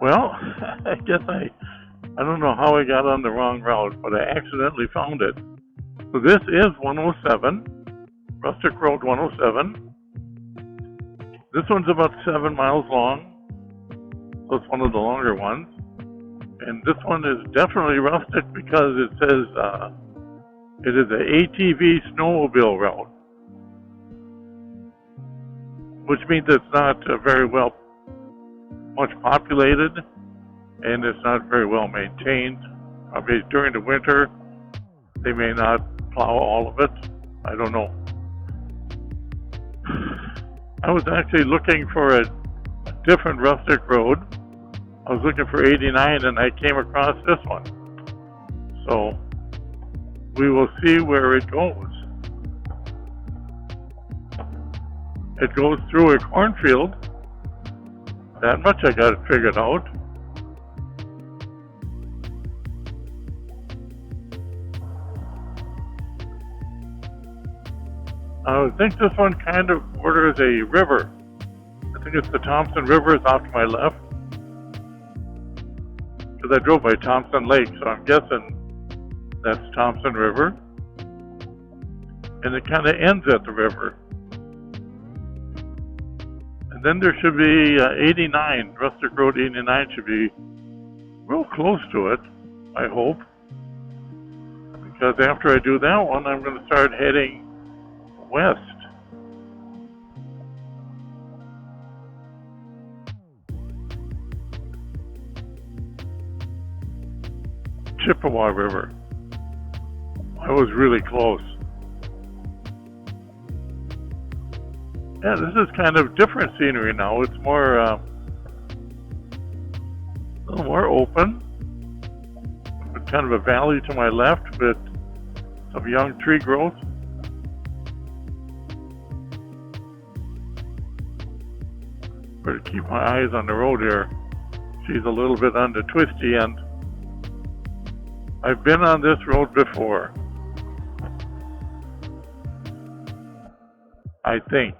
Well, I guess I don't know how I got on the wrong route, but I accidentally found it. So this is 107, Rustic Road 107. This one's about 7 miles long, so it's one of the longer ones. And this one is definitely rustic because it says it is an ATV snowmobile route, which means it's not very much populated, and it's not very well maintained. I mean, during the winter, they may not plow all of it. I don't know. I was actually looking for a different rustic road. I was looking for 89 and I came across this one. So we will see where it goes. It goes through a cornfield. That much I got it figured out. I think this one kind of borders a river. I think it's the Thompson River is off to my left. Because I drove by Thompson Lake, so I'm guessing that's Thompson River. And it kind of ends at the river. And then there should be 89, Rustic Road 89 should be real close to it, I hope. Because after I do that one, I'm going to start heading west. Chippewa River. I was really close. Yeah, this is kind of different scenery now. It's more, a little more open. With kind of a valley to my left with some young tree growth. Better keep my eyes on the road here. She's a little bit on the twisty end. I've been on this road before. I think.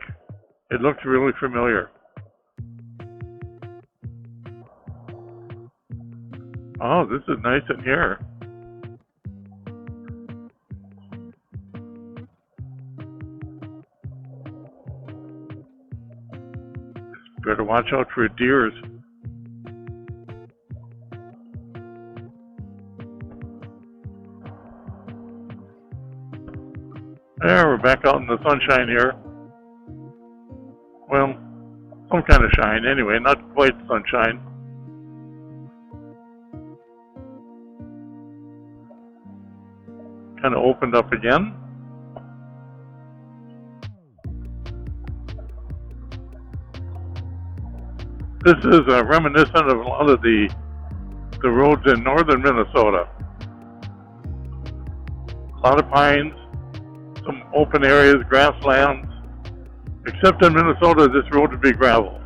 It looks really familiar. Oh, this is nice in here. Better watch out for deers. There, we're back out in the sunshine here. Well, some kind of shine anyway, not quite sunshine. Kind of opened up again. This is reminiscent of a lot of the roads in northern Minnesota. A lot of pines, some open areas, grasslands. Except in Minnesota, this road would be gravel.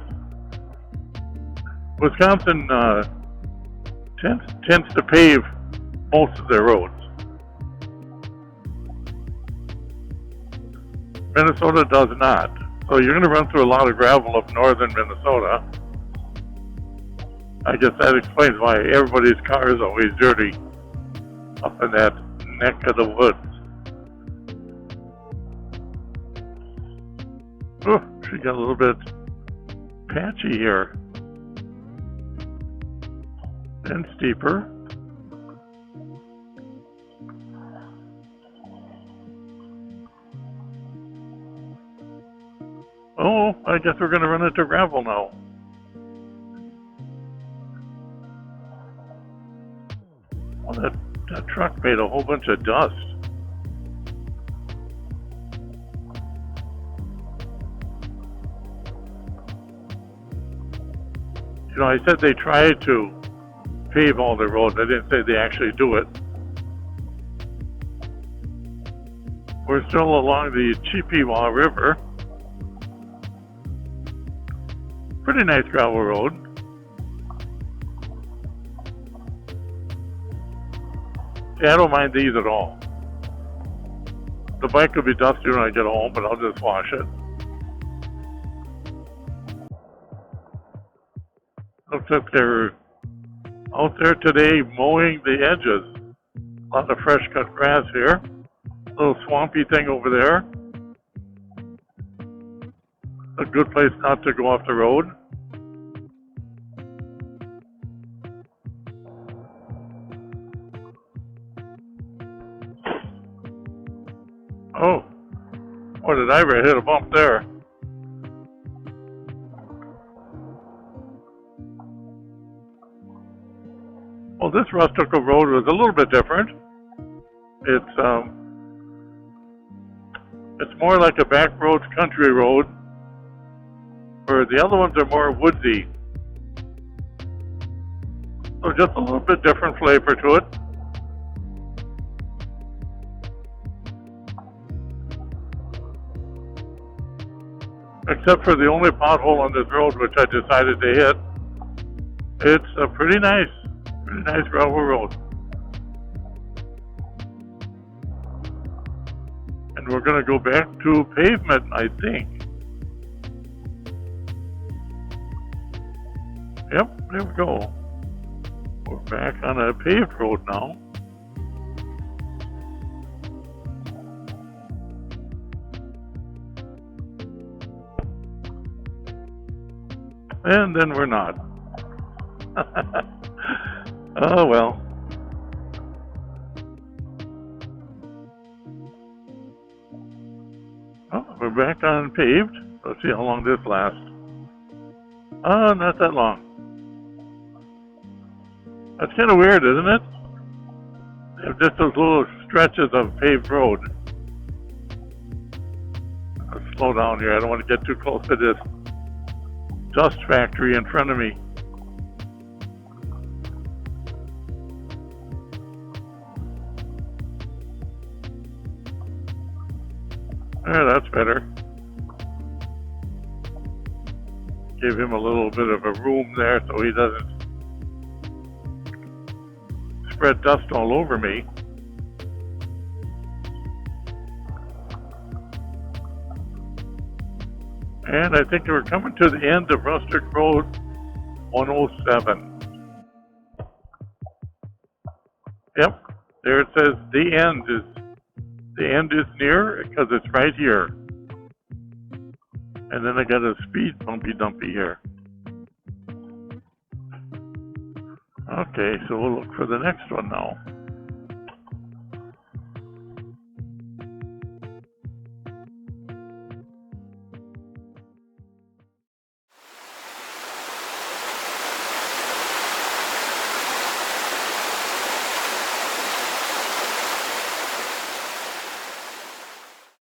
Wisconsin tends to pave most of their roads. Minnesota does not. So you're going to run through a lot of gravel up northern Minnesota. I guess that explains why everybody's car is always dirty up in that neck of the woods. Oh, she got a little bit patchy here. And steeper. Oh, I guess we're going to run into gravel now. Well, that truck made a whole bunch of dust. You know, I said they tried to pave all the roads. I didn't say they actually do it. We're still along the Chippewa River. Pretty nice gravel road. Yeah, I don't mind these at all. The bike will be dusty when I get home, but I'll just wash it. Looks like they're out there today mowing the edges. A lot of fresh cut grass here. Little swampy thing over there. A good place not to go off the road. Oh, what did I hit a bump there? Well, this Rustic Road was a little bit different. It's more like a back roads country road, where the other ones are more woodsy. So just a little bit different flavor to it. Except for the only pothole on this road which I decided to hit. It's a pretty nice gravel road. And we're going to go back to pavement, I think. Yep, there we go. We're back on a paved road now. And then we're not. Oh well. Oh, we're back on paved. Let's see how long this lasts. Not that long. That's kind of weird, isn't it? They have just those little stretches of paved road. Let's slow down here. I don't want to get too close to this dust factory in front of me. Yeah, that's better. Give him a little bit of a room there so he doesn't spread dust all over me. And I think we're coming to the end of Rustic Road 107. Yep, there it says the end is near because it's right here. And then I got a speed bumpy dumpy here. Okay, so we'll look for the next one now.